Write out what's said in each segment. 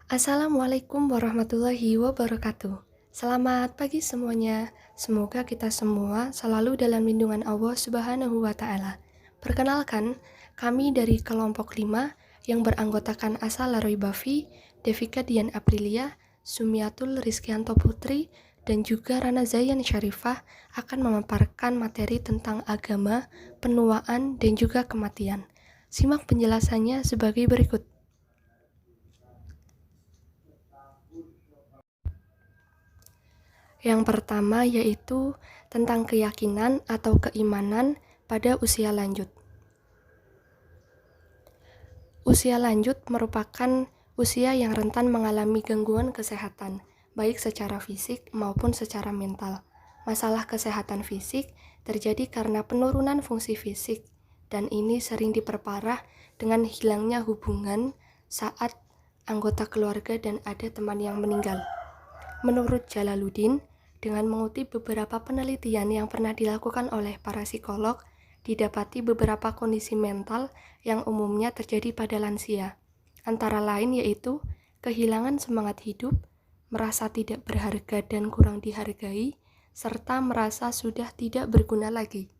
Assalamualaikum warahmatullahi wabarakatuh. Selamat pagi semuanya. Semoga kita semua selalu dalam lindungan Allah Subhanahu wa Ta'ala. Perkenalkan, kami dari kelompok 5 yang beranggotakan Asa Laroy Bafi, Devika Dian Aprilia, Sumiatul Rizkianto Putri, dan juga Rana Zayan Syarifah akan memaparkan materi tentang agama, penuaan, dan juga kematian. Simak penjelasannya sebagai berikut. Yang pertama yaitu tentang keyakinan atau keimanan pada usia lanjut. Usia lanjut merupakan usia yang rentan mengalami gangguan kesehatan, baik secara fisik maupun secara mental. Masalah kesehatan fisik terjadi karena penurunan fungsi fisik, dan ini sering diperparah dengan hilangnya hubungan saat anggota keluarga dan ada teman yang meninggal. Menurut Jalaluddin, dengan mengutip beberapa penelitian yang pernah dilakukan oleh para psikolog, didapati beberapa kondisi mental yang umumnya terjadi pada lansia. Antara lain yaitu kehilangan semangat hidup, merasa tidak berharga dan kurang dihargai, serta merasa sudah tidak berguna lagi.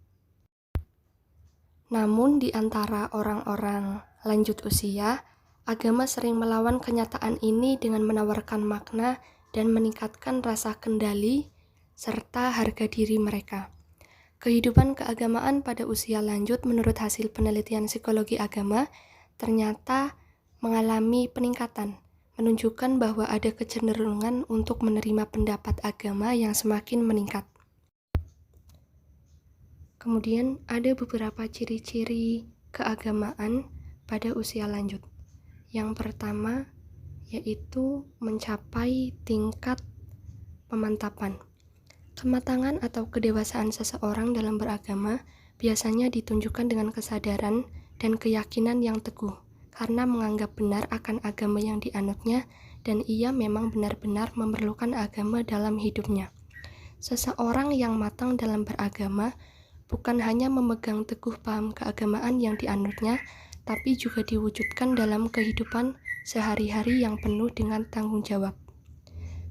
Namun di antara orang-orang lanjut usia, agama sering melawan kenyataan ini dengan menawarkan makna dan meningkatkan rasa kendali serta harga diri mereka. Kehidupan keagamaan pada usia lanjut menurut hasil penelitian psikologi agama ternyata mengalami peningkatan, menunjukkan bahwa ada kecenderungan untuk menerima pendapat agama yang semakin meningkat. Kemudian ada beberapa ciri-ciri keagamaan pada usia lanjut. Yang pertama yaitu mencapai tingkat pemantapan. Kematangan atau kedewasaan seseorang dalam beragama biasanya ditunjukkan dengan kesadaran dan keyakinan yang teguh karena menganggap benar akan agama yang dianutnya dan ia memang benar-benar memerlukan agama dalam hidupnya. Seseorang yang matang dalam beragama bukan hanya memegang teguh paham keagamaan yang dianutnya, tapi juga diwujudkan dalam kehidupan sehari-hari yang penuh dengan tanggung jawab.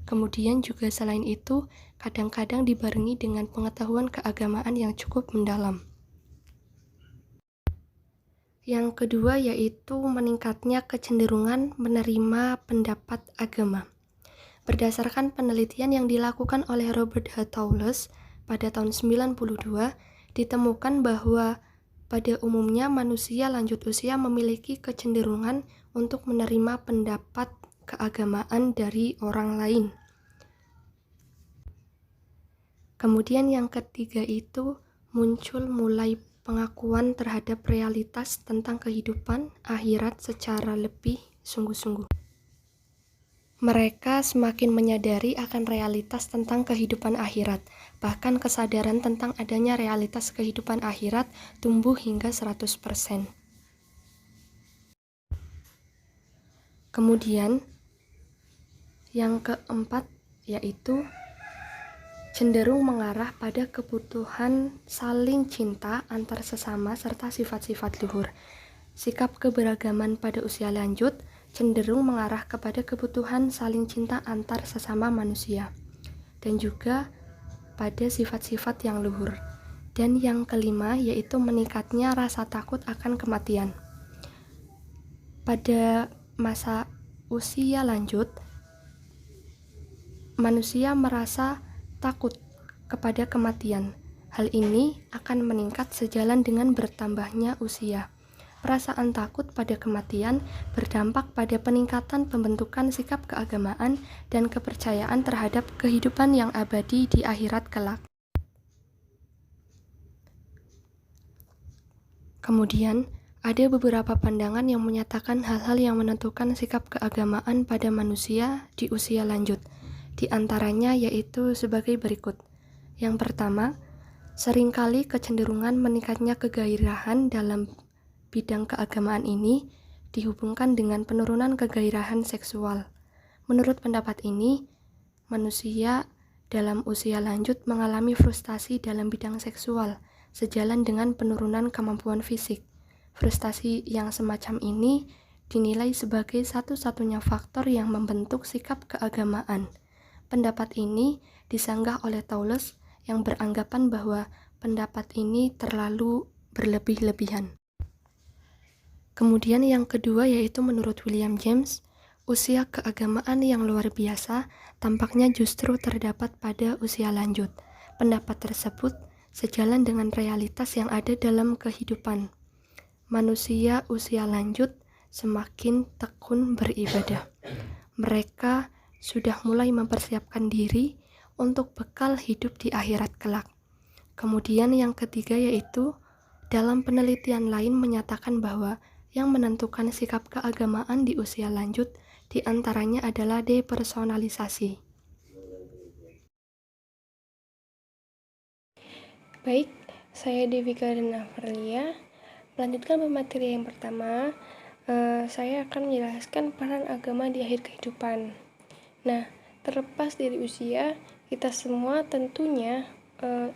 Kemudian juga selain itu, kadang-kadang dibarengi dengan pengetahuan keagamaan yang cukup mendalam. Yang kedua yaitu meningkatnya kecenderungan menerima pendapat agama. Berdasarkan penelitian yang dilakukan oleh Robert H. Toules pada tahun 1992, ditemukan bahwa pada umumnya manusia lanjut usia memiliki kecenderungan untuk menerima pendapat keagamaan dari orang lain. Kemudian yang ketiga itu muncul mulai pengakuan terhadap realitas tentang kehidupan akhirat secara lebih sungguh-sungguh. Mereka semakin menyadari akan realitas tentang kehidupan akhirat, bahkan kesadaran tentang adanya realitas kehidupan akhirat tumbuh hingga 100%. Kemudian, yang keempat yaitu cenderung mengarah pada kebutuhan saling cinta antar sesama serta sifat-sifat luhur. Sikap keberagaman pada usia lanjut cenderung mengarah kepada kebutuhan saling cinta antar sesama manusia dan juga pada sifat-sifat yang luhur. Dan yang kelima yaitu meningkatnya rasa takut akan kematian. Pada masa usia lanjut, manusia merasa takut kepada kematian. Hal ini akan meningkat sejalan dengan bertambahnya usia. Perasaan takut pada kematian berdampak pada peningkatan pembentukan sikap keagamaan dan kepercayaan terhadap kehidupan yang abadi di akhirat kelak. Kemudian, ada beberapa pandangan yang menyatakan hal-hal yang menentukan sikap keagamaan pada manusia di usia lanjut. Di antaranya yaitu sebagai berikut. Yang pertama, seringkali kecenderungan meningkatnya kegairahan dalam bidang keagamaan ini dihubungkan dengan penurunan kegairahan seksual. Menurut pendapat ini, manusia dalam usia lanjut mengalami frustasi dalam bidang seksual, sejalan dengan penurunan kemampuan fisik. Frustasi yang semacam ini dinilai sebagai satu-satunya faktor yang membentuk sikap keagamaan. Pendapat ini disanggah oleh Thales yang beranggapan bahwa pendapat ini terlalu berlebih-lebihan. Kemudian yang kedua yaitu menurut William James, usia keagamaan yang luar biasa tampaknya justru terdapat pada usia lanjut. Pendapat tersebut sejalan dengan realitas yang ada dalam kehidupan. Manusia usia lanjut semakin tekun beribadah. Mereka sudah mulai mempersiapkan diri untuk bekal hidup di akhirat kelak. Kemudian yang ketiga yaitu dalam penelitian lain menyatakan bahwa yang menentukan sikap keagamaan di usia lanjut diantaranya adalah depersonalisasi. Baik, saya Devika Renavalia. Melanjutkan materi yang pertama, saya akan menjelaskan peran agama di akhir kehidupan. Nah, terlepas dari usia, kita semua tentunya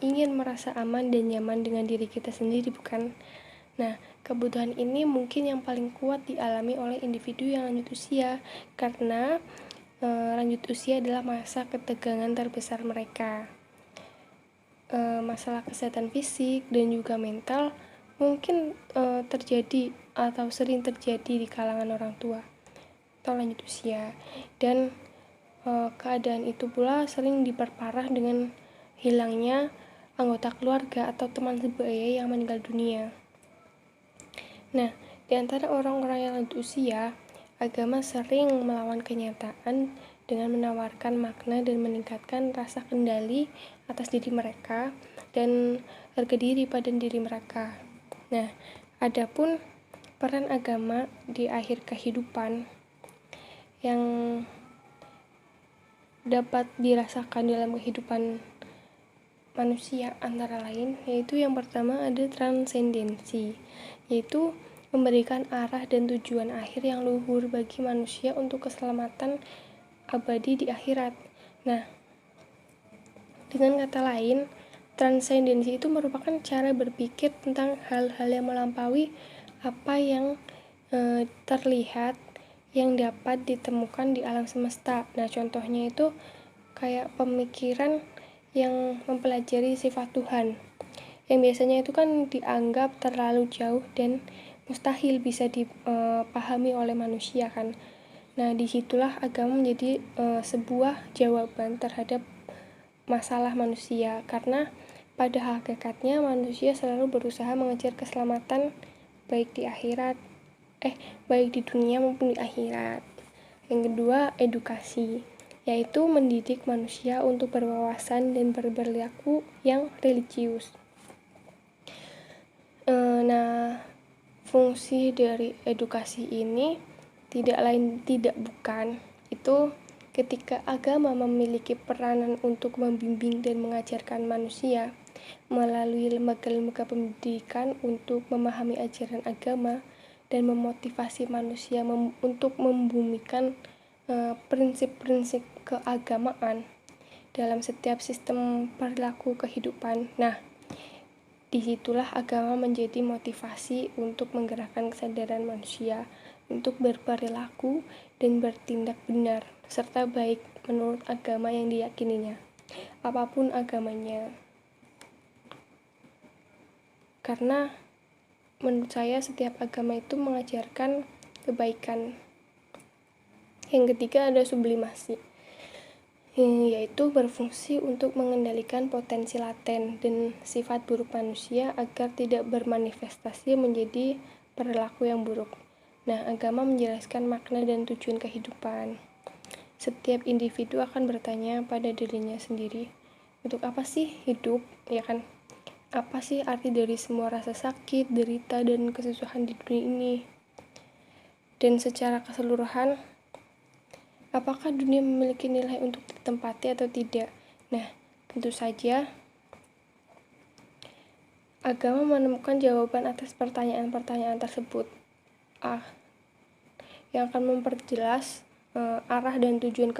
ingin merasa aman dan nyaman dengan diri kita sendiri, bukan? Nah, kebutuhan ini mungkin yang paling kuat dialami oleh individu yang lanjut usia, karena lanjut usia adalah masa ketegangan terbesar mereka. Masalah kesehatan fisik dan juga mental mungkin terjadi atau sering terjadi di kalangan orang tua atau lanjut usia, dan keadaan itu pula sering diperparah dengan hilangnya anggota keluarga atau teman sebaya yang meninggal dunia. Nah, di antara orang-orang yang lanjut usia, agama sering melawan kenyataan dengan menawarkan makna dan meningkatkan rasa kendali atas diri mereka dan harga diri pada diri mereka. Nah, adapun peran agama di akhir kehidupan yang dapat dirasakan dalam kehidupan manusia antara lain, yaitu yang pertama ada transendensi, yaitu memberikan arah dan tujuan akhir yang luhur bagi manusia untuk keselamatan abadi di akhirat. Nah, dengan kata lain, transendensi itu merupakan cara berpikir tentang hal-hal yang melampaui apa yang terlihat yang dapat ditemukan di alam semesta. Nah, contohnya itu kayak pemikiran yang mempelajari sifat Tuhan, yang biasanya itu kan dianggap terlalu jauh dan mustahil bisa dipahami oleh manusia kan. Nah, disitulah agama menjadi sebuah jawaban terhadap masalah manusia, karena pada hakikatnya manusia selalu berusaha mengejar keselamatan baik di dunia maupun di akhirat. Yang kedua, edukasi, yaitu mendidik manusia untuk berwawasan dan berperilaku yang religius. Nah, fungsi dari edukasi ini tidak bukan itu ketika agama memiliki peranan untuk membimbing dan mengajarkan manusia melalui lembaga-lembaga pendidikan untuk memahami ajaran agama dan memotivasi manusia untuk membumikan prinsip-prinsip keagamaan dalam setiap sistem perilaku kehidupan. Nah, disitulah agama menjadi motivasi untuk menggerakkan kesadaran manusia untuk berperilaku dan bertindak benar serta baik menurut agama yang diyakininya, apapun agamanya. Karena menurut saya setiap agama itu mengajarkan kebaikan. Yang ketiga ada sublimasi, yaitu berfungsi untuk mengendalikan potensi laten dan sifat buruk manusia agar tidak bermanifestasi menjadi perilaku yang buruk. Nah, agama menjelaskan makna dan tujuan kehidupan. Setiap individu akan bertanya pada dirinya sendiri, untuk apa sih hidup, ya kan? Apa sih arti dari semua rasa sakit, derita, dan kesusahan di dunia ini? Dan secara keseluruhan, apakah dunia memiliki nilai untuk ditempati atau tidak? Nah, tentu saja agama menemukan jawaban atas pertanyaan-pertanyaan tersebut, yang akan memperjelas arah dan tujuan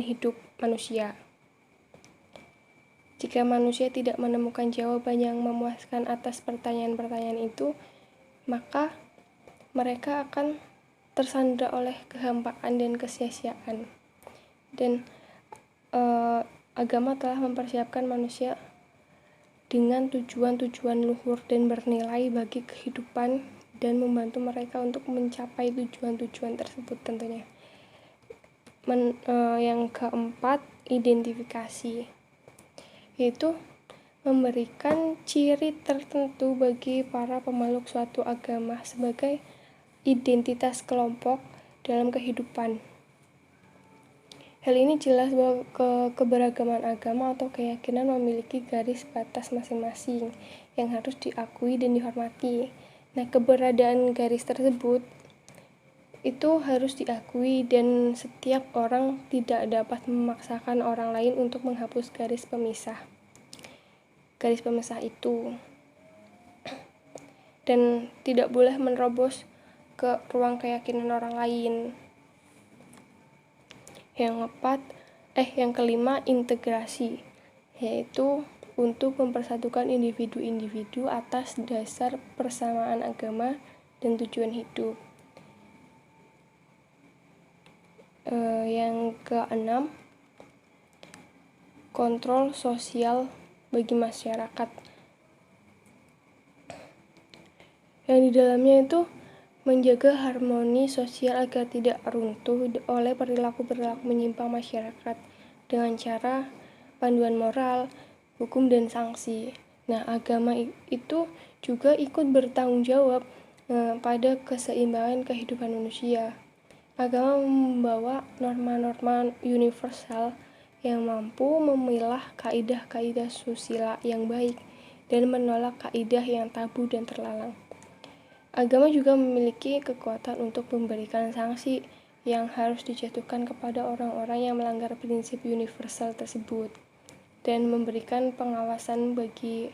hidup manusia. Jika manusia tidak menemukan jawaban yang memuaskan atas pertanyaan-pertanyaan itu, maka mereka akan tersandra oleh kehampaan dan kesia-siaan. Dan agama telah mempersiapkan manusia dengan tujuan-tujuan luhur dan bernilai bagi kehidupan dan membantu mereka untuk mencapai tujuan-tujuan tersebut tentunya. Yang keempat, identifikasi, yaitu memberikan ciri tertentu bagi para pemeluk suatu agama sebagai identitas kelompok dalam kehidupan. Hal ini jelas bahwa keberagaman agama atau keyakinan memiliki garis batas masing-masing yang harus diakui dan dihormati. Nah, keberadaan garis tersebut itu harus diakui dan setiap orang tidak dapat memaksakan orang lain untuk menghapus garis pemisah itu, dan tidak boleh menerobos ke ruang keyakinan orang lain. Yang kelima, integrasi, yaitu untuk mempersatukan individu-individu atas dasar persamaan agama dan tujuan hidup. Yang keenam, kontrol sosial bagi masyarakat, yang di dalamnya itu menjaga harmoni sosial agar tidak runtuh oleh perilaku-perilaku menyimpang masyarakat dengan cara panduan moral, hukum, dan sanksi. Nah, agama itu juga ikut bertanggung jawab pada keseimbangan kehidupan manusia. Agama membawa norma-norma universal yang mampu memilah kaidah-kaidah susila yang baik dan menolak kaidah yang tabu dan terlarang. Agama juga memiliki kekuatan untuk memberikan sanksi yang harus dijatuhkan kepada orang-orang yang melanggar prinsip universal tersebut dan memberikan pengawasan bagi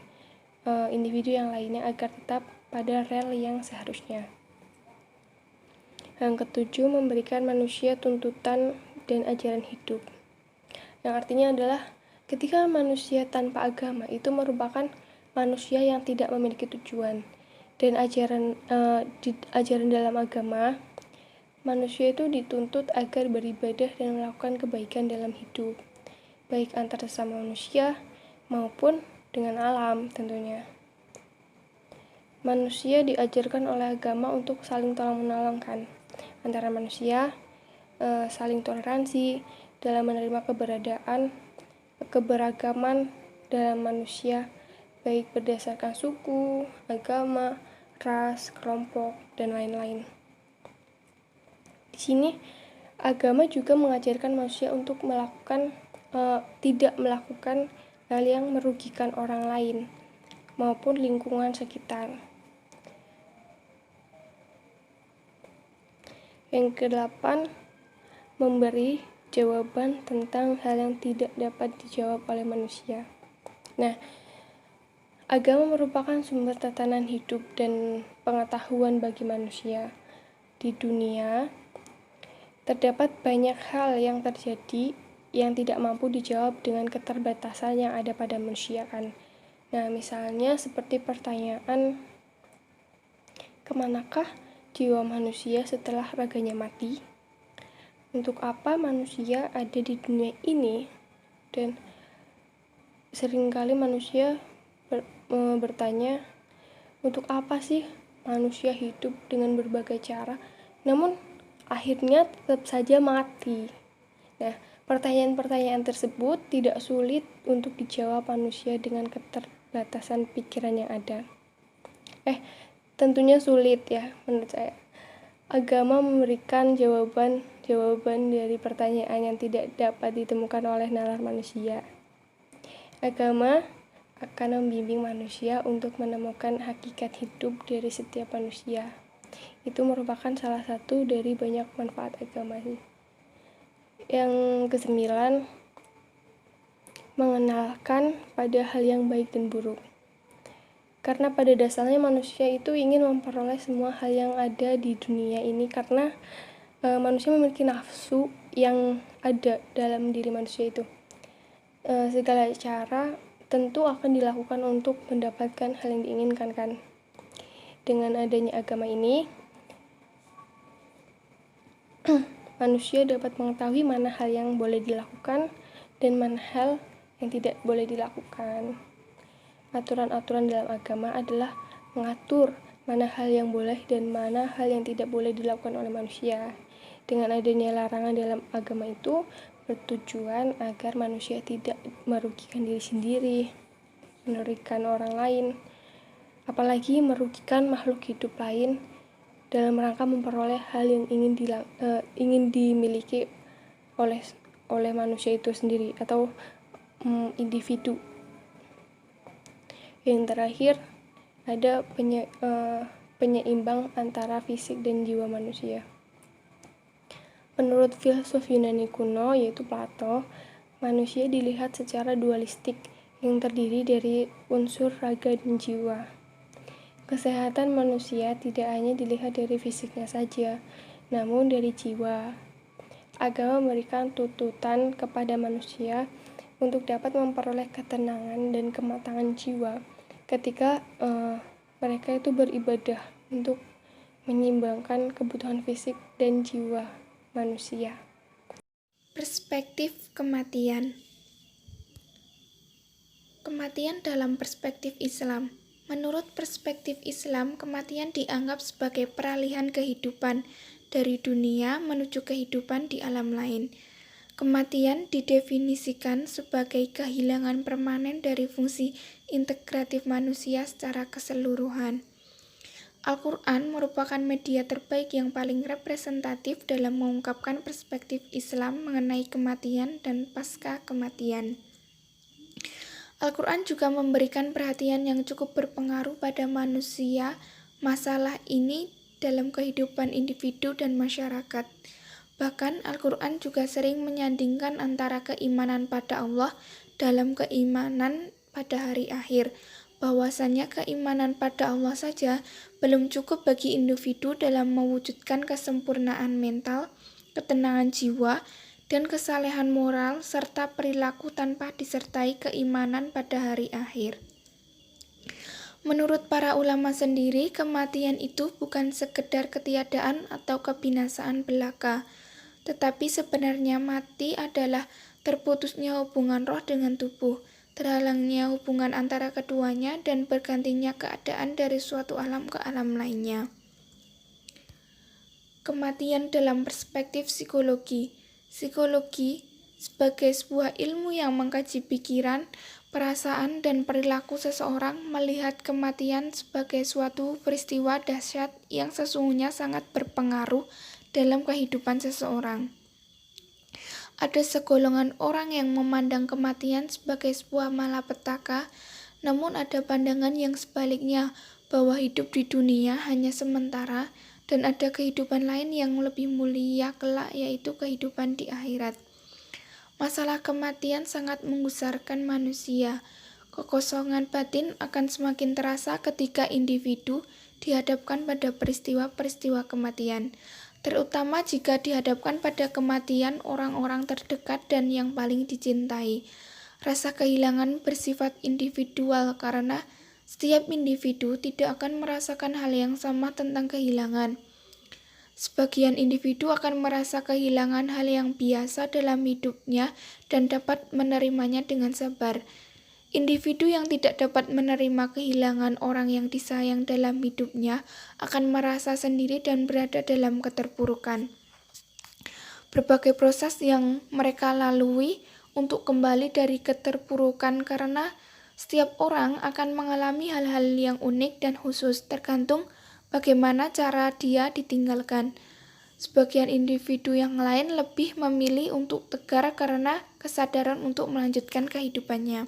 individu yang lainnya agar tetap pada rel yang seharusnya. Yang ketujuh, memberikan manusia tuntutan dan ajaran hidup, yang artinya adalah ketika manusia tanpa agama itu merupakan manusia yang tidak memiliki tujuan. Dan ajaran dalam agama, manusia itu dituntut agar beribadah dan melakukan kebaikan dalam hidup, baik antar sesama manusia maupun dengan alam tentunya. Manusia diajarkan oleh agama untuk saling tolong-menolongkan antara manusia, saling toleransi dalam menerima keberagaman dalam manusia, baik berdasarkan suku, agama, ras, kelompok, dan lain-lain. Di sini agama juga mengajarkan manusia untuk tidak melakukan hal yang merugikan orang lain maupun lingkungan sekitar. Yang kedelapan, memberi jawaban tentang hal yang tidak dapat dijawab oleh manusia. Nah, agama merupakan sumber tatanan hidup dan pengetahuan bagi manusia. Di dunia, terdapat banyak hal yang terjadi yang tidak mampu dijawab dengan keterbatasan yang ada pada manusia kan. Nah, misalnya seperti pertanyaan, kemanakah jiwa manusia setelah raganya mati? Untuk apa manusia ada di dunia ini? Dan seringkali manusia bertanya, untuk apa sih manusia hidup dengan berbagai cara, namun akhirnya tetap saja mati. Nah, pertanyaan-pertanyaan tersebut tidak sulit untuk dijawab manusia dengan keterbatasan pikiran yang ada. Tentunya sulit ya menurut saya. Agama memberikan jawaban dari pertanyaan yang tidak dapat ditemukan oleh nalar manusia. Agama akan membimbing manusia untuk menemukan hakikat hidup dari setiap manusia. Itu merupakan salah satu dari banyak manfaat agama. Yang kesembilan, mengenalkan pada hal yang baik dan buruk. Karena pada dasarnya manusia itu ingin memperoleh semua hal yang ada di dunia ini, karena manusia memiliki nafsu yang ada dalam diri manusia itu. Segala cara tentu akan dilakukan untuk mendapatkan hal yang diinginkan kan. Dengan adanya agama ini, manusia dapat mengetahui mana hal yang boleh dilakukan dan mana hal yang tidak boleh dilakukan. Aturan-aturan dalam agama adalah mengatur mana hal yang boleh dan mana hal yang tidak boleh dilakukan oleh manusia. Dengan adanya larangan dalam agama itu bertujuan agar manusia tidak merugikan diri sendiri, merugikan orang lain, apalagi merugikan makhluk hidup lain dalam rangka memperoleh hal yang ingin dimiliki oleh manusia itu sendiri atau individu. Yang terakhir ada penyeimbang antara fisik dan jiwa manusia. Menurut filsuf Yunani kuno yaitu Plato, manusia dilihat secara dualistik yang terdiri dari unsur raga dan jiwa. Kesehatan manusia tidak hanya dilihat dari fisiknya saja, namun dari jiwa. Agama memberikan tuntutan kepada manusia untuk dapat memperoleh ketenangan dan kematangan jiwa ketika mereka itu beribadah untuk menyeimbangkan kebutuhan fisik dan jiwa manusia. Perspektif kematian. Kematian dalam perspektif Islam. Menurut perspektif Islam, kematian dianggap sebagai peralihan kehidupan dari dunia menuju kehidupan di alam lain. Kematian didefinisikan sebagai kehilangan permanen dari fungsi integratif manusia secara keseluruhan. Al-Quran merupakan media terbaik yang paling representatif dalam mengungkapkan perspektif Islam mengenai kematian dan pasca kematian. Al-Quran juga memberikan perhatian yang cukup berpengaruh pada manusia masalah ini dalam kehidupan individu dan masyarakat. Bahkan Al-Quran juga sering menyandingkan antara keimanan pada Allah dalam keimanan pada hari akhir, bahwasanya keimanan pada Allah saja belum cukup bagi individu dalam mewujudkan kesempurnaan mental, ketenangan jiwa, dan kesalehan moral serta perilaku tanpa disertai keimanan pada hari akhir. Menurut para ulama sendiri, kematian itu bukan sekedar ketiadaan atau kebinasaan belaka, tetapi sebenarnya mati adalah terputusnya hubungan roh dengan tubuh, terhalangnya hubungan antara keduanya, dan bergantinya keadaan dari suatu alam ke alam lainnya. Kematian dalam perspektif psikologi. Psikologi sebagai sebuah ilmu yang mengkaji pikiran, perasaan, dan perilaku seseorang melihat kematian sebagai suatu peristiwa dahsyat yang sesungguhnya sangat berpengaruh dalam kehidupan seseorang. Ada segolongan orang yang memandang kematian sebagai sebuah malapetaka, namun ada pandangan yang sebaliknya, bahwa hidup di dunia hanya sementara, dan ada kehidupan lain yang lebih mulia kelak, yaitu kehidupan di akhirat. Masalah kematian sangat menggusarkan manusia. Kekosongan batin akan semakin terasa ketika individu dihadapkan pada peristiwa-peristiwa kematian, terutama jika dihadapkan pada kematian orang-orang terdekat dan yang paling dicintai. Rasa kehilangan bersifat individual karena setiap individu tidak akan merasakan hal yang sama tentang kehilangan. Sebagian individu akan merasa kehilangan hal yang biasa dalam hidupnya dan dapat menerimanya dengan sabar. Individu yang tidak dapat menerima kehilangan orang yang disayang dalam hidupnya akan merasa sendiri dan berada dalam keterpurukan. Berbagai proses yang mereka lalui untuk kembali dari keterpurukan karena setiap orang akan mengalami hal-hal yang unik dan khusus tergantung bagaimana cara dia ditinggalkan. Sebagian individu yang lain lebih memilih untuk tegar karena kesadaran untuk melanjutkan kehidupannya.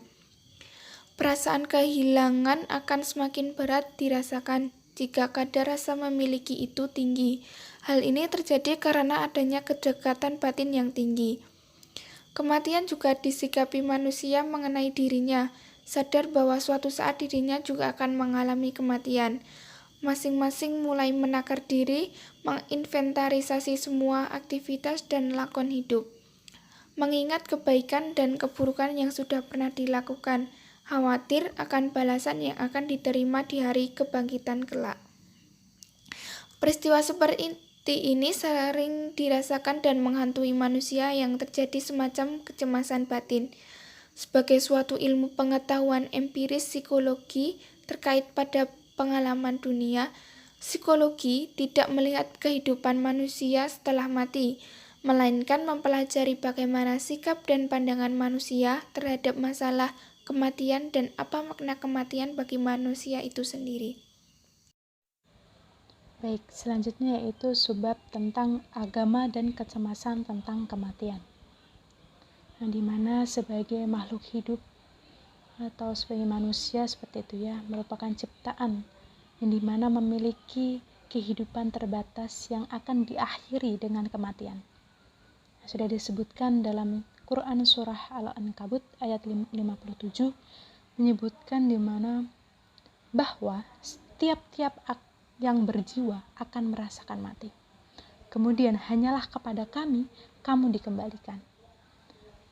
Perasaan kehilangan akan semakin berat dirasakan jika kadar rasa memiliki itu tinggi. Hal ini terjadi karena adanya kedekatan batin yang tinggi. Kematian juga disikapi manusia mengenai dirinya, sadar bahwa suatu saat dirinya juga akan mengalami kematian. Masing-masing mulai menakar diri, menginventarisasi semua aktivitas dan lakon hidup, mengingat kebaikan dan keburukan yang sudah pernah dilakukan, khawatir akan balasan yang akan diterima di hari kebangkitan kelak. Peristiwa Ini sering dirasakan dan menghantui manusia yang terjadi semacam kecemasan batin. Sebagai suatu ilmu pengetahuan empiris psikologi terkait pada pengalaman dunia, psikologi tidak melihat kehidupan manusia setelah mati, melainkan mempelajari bagaimana sikap dan pandangan manusia terhadap masalah kematian dan apa makna kematian bagi manusia itu sendiri. Baik, selanjutnya yaitu subbab tentang agama dan kecemasan tentang kematian. Nah, dimana sebagai makhluk hidup atau sebagai manusia seperti itu ya, merupakan ciptaan yang dimana memiliki kehidupan terbatas yang akan diakhiri dengan kematian. Nah, sudah disebutkan dalam Quran surah Al-Ankabut ayat 57 menyebutkan dimana bahwa tiap-tiap yang berjiwa akan merasakan mati. Kemudian hanyalah kepada kami kamu dikembalikan.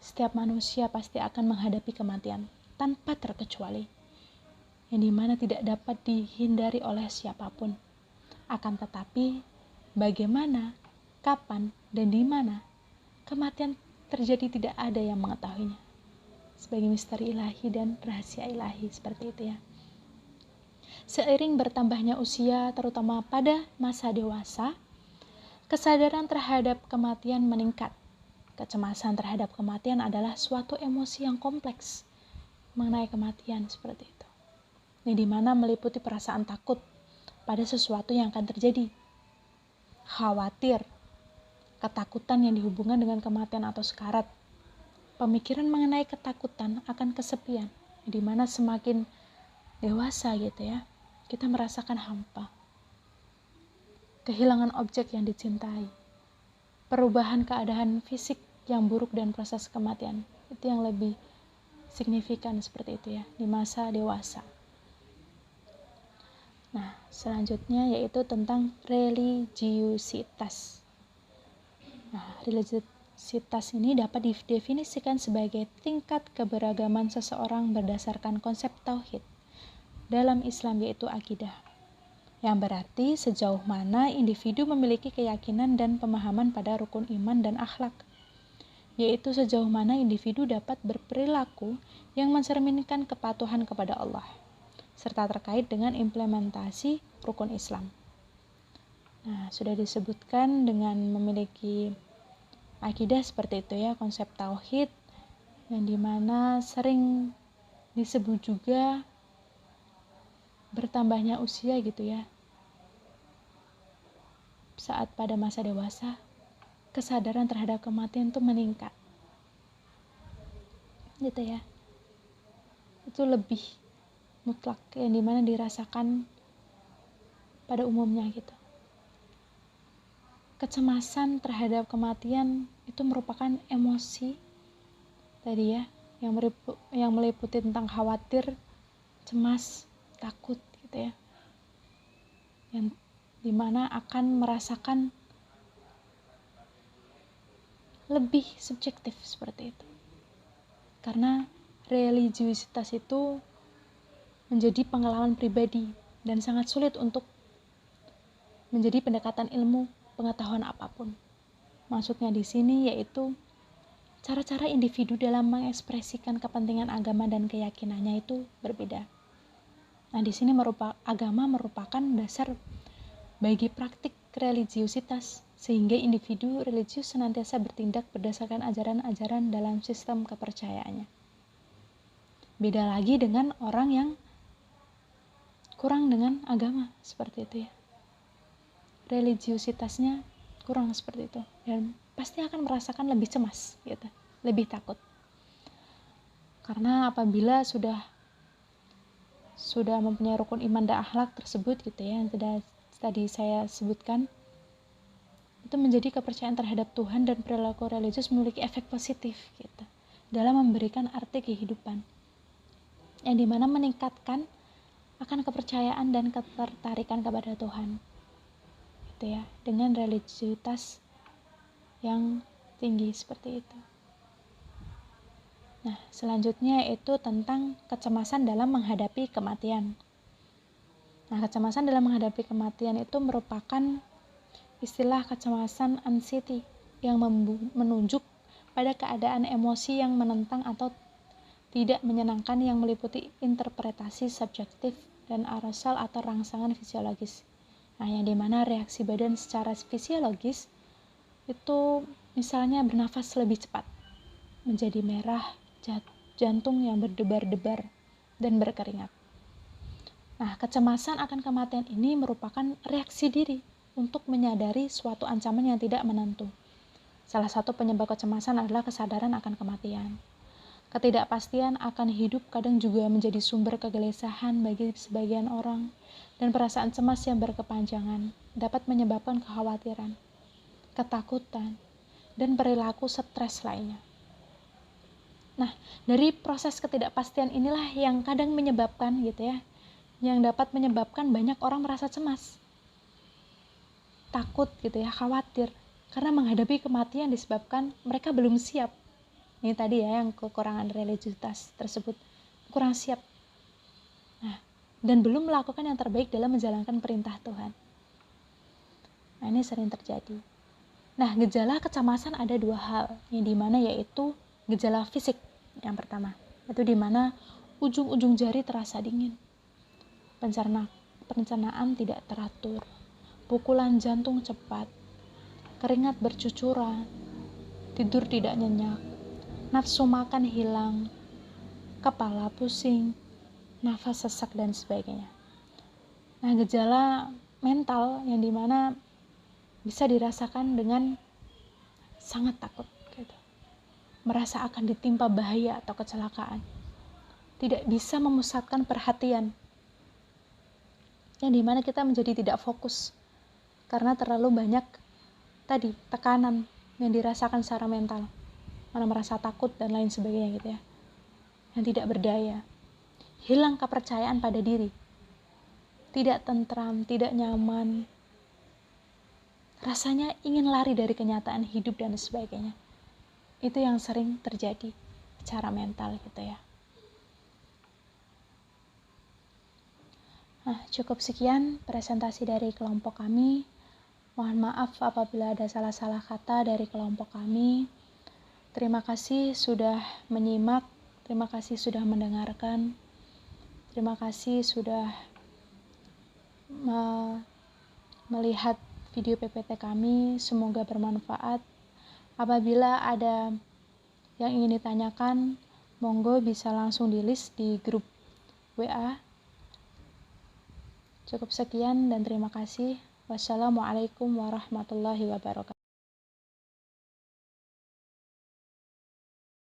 Setiap manusia pasti akan menghadapi kematian tanpa terkecuali, yang dimana tidak dapat dihindari oleh siapapun. Akan tetapi bagaimana, kapan, dan di mana kematian terjadi tidak ada yang mengetahuinya. Sebagai misteri ilahi dan rahasia ilahi seperti itu ya. Seiring bertambahnya usia, terutama pada masa dewasa, kesadaran terhadap kematian meningkat. Kecemasan terhadap kematian adalah suatu emosi yang kompleks mengenai kematian seperti itu. Yang dimana meliputi perasaan takut pada sesuatu yang akan terjadi, khawatir, ketakutan yang dihubungkan dengan kematian atau sekarat, pemikiran mengenai ketakutan akan kesepian, yang dimana semakin dewasa gitu ya, kita merasakan hampa, kehilangan objek yang dicintai, perubahan keadaan fisik yang buruk dan proses kematian. Itu yang lebih signifikan seperti itu ya, di masa dewasa. Nah, selanjutnya yaitu tentang religiusitas. Nah, religiusitas ini dapat didefinisikan sebagai tingkat keberagaman seseorang berdasarkan konsep tauhid dalam Islam, yaitu akidah, yang berarti sejauh mana individu memiliki keyakinan dan pemahaman pada rukun iman dan akhlak, yaitu sejauh mana individu dapat berperilaku yang mencerminkan kepatuhan kepada Allah, serta terkait dengan implementasi rukun Islam. Nah, sudah disebutkan dengan memiliki akidah seperti itu ya, konsep tauhid, yang dimana sering disebut juga bertambahnya usia gitu ya, saat pada masa dewasa kesadaran terhadap kematian itu meningkat gitu ya. Itu lebih mutlak, yang dimana dirasakan pada umumnya gitu. Kecemasan terhadap kematian itu merupakan emosi tadi ya, yang meliputi tentang khawatir, cemas, takut gitu ya, yang dimana akan merasakan lebih subjektif seperti itu, karena religiusitas itu menjadi pengalaman pribadi dan sangat sulit untuk menjadi pendekatan ilmu pengetahuan apapun. Maksudnya di sini yaitu cara-cara individu dalam mengekspresikan kepentingan agama dan keyakinannya itu berbeda. Nah, di sini agama merupakan dasar bagi praktik religiusitas, sehingga individu religius senantiasa bertindak berdasarkan ajaran-ajaran dalam sistem kepercayaannya. Beda lagi dengan orang yang kurang dengan agama seperti itu ya. Religiusitasnya kurang seperti itu, dan pasti akan merasakan lebih cemas gitu, lebih takut. Karena apabila sudah mempunyai rukun iman dan akhlak tersebut gitu ya, yang tadi saya sebutkan, itu menjadi kepercayaan terhadap Tuhan, dan perilaku religius memiliki efek positif gitu dalam memberikan arti kehidupan, yang dimana meningkatkan akan kepercayaan dan ketertarikan kepada Tuhan gitu ya, dengan religiusitas yang tinggi seperti itu. Nah, selanjutnya itu tentang kecemasan dalam menghadapi kematian. Nah, kecemasan dalam menghadapi kematian itu merupakan istilah kecemasan anxiety yang menunjuk pada keadaan emosi yang menentang atau tidak menyenangkan yang meliputi interpretasi subjektif dan arousal atau rangsangan fisiologis. Nah, yang dimana reaksi badan secara fisiologis itu misalnya bernafas lebih cepat, menjadi merah, jantung yang berdebar-debar, dan berkeringat. Nah, kecemasan akan kematian ini merupakan reaksi diri untuk menyadari suatu ancaman yang tidak menentu. Salah satu penyebab kecemasan adalah kesadaran akan kematian. Ketidakpastian akan hidup kadang juga menjadi sumber kegelisahan bagi sebagian orang, dan perasaan cemas yang berkepanjangan dapat menyebabkan kekhawatiran, ketakutan, dan perilaku stres lainnya. Nah, dari proses ketidakpastian inilah yang kadang menyebabkan yang dapat menyebabkan banyak orang merasa cemas, takut khawatir, karena menghadapi kematian disebabkan mereka belum siap. Ini tadi yang kekurangan religiusitas tersebut, kurang siap. Nah, dan belum melakukan yang terbaik dalam menjalankan perintah Tuhan. Nah, ini sering terjadi. Nah, gejala kecemasan ada dua hal, yang dimana yaitu gejala fisik yang pertama, itu dimana ujung-ujung jari terasa dingin, pencernaan tidak teratur, pukulan jantung cepat, keringat bercucuran, tidur tidak nyenyak, nafsu makan hilang, kepala pusing, nafas sesak, dan sebagainya. Nah, gejala mental yang dimana bisa dirasakan dengan sangat takut, merasa akan ditimpa bahaya atau kecelakaan, tidak bisa memusatkan perhatian, yang dimana kita menjadi tidak fokus karena terlalu banyak tadi tekanan yang dirasakan secara mental, mana merasa takut dan lain sebagainya yang tidak berdaya, hilang kepercayaan pada diri, tidak tentram, tidak nyaman, rasanya ingin lari dari kenyataan hidup dan sebagainya. Itu yang sering terjadi secara mental Nah, cukup sekian presentasi dari kelompok kami. Mohon maaf apabila ada salah-salah kata dari kelompok kami. Terima kasih sudah menyimak, terima kasih sudah mendengarkan, terima kasih sudah melihat video PPT kami. Semoga bermanfaat. Apabila ada yang ingin ditanyakan, monggo bisa langsung di list di grup WA. Cukup sekian dan terima kasih. Wassalamualaikum warahmatullahi wabarakatuh.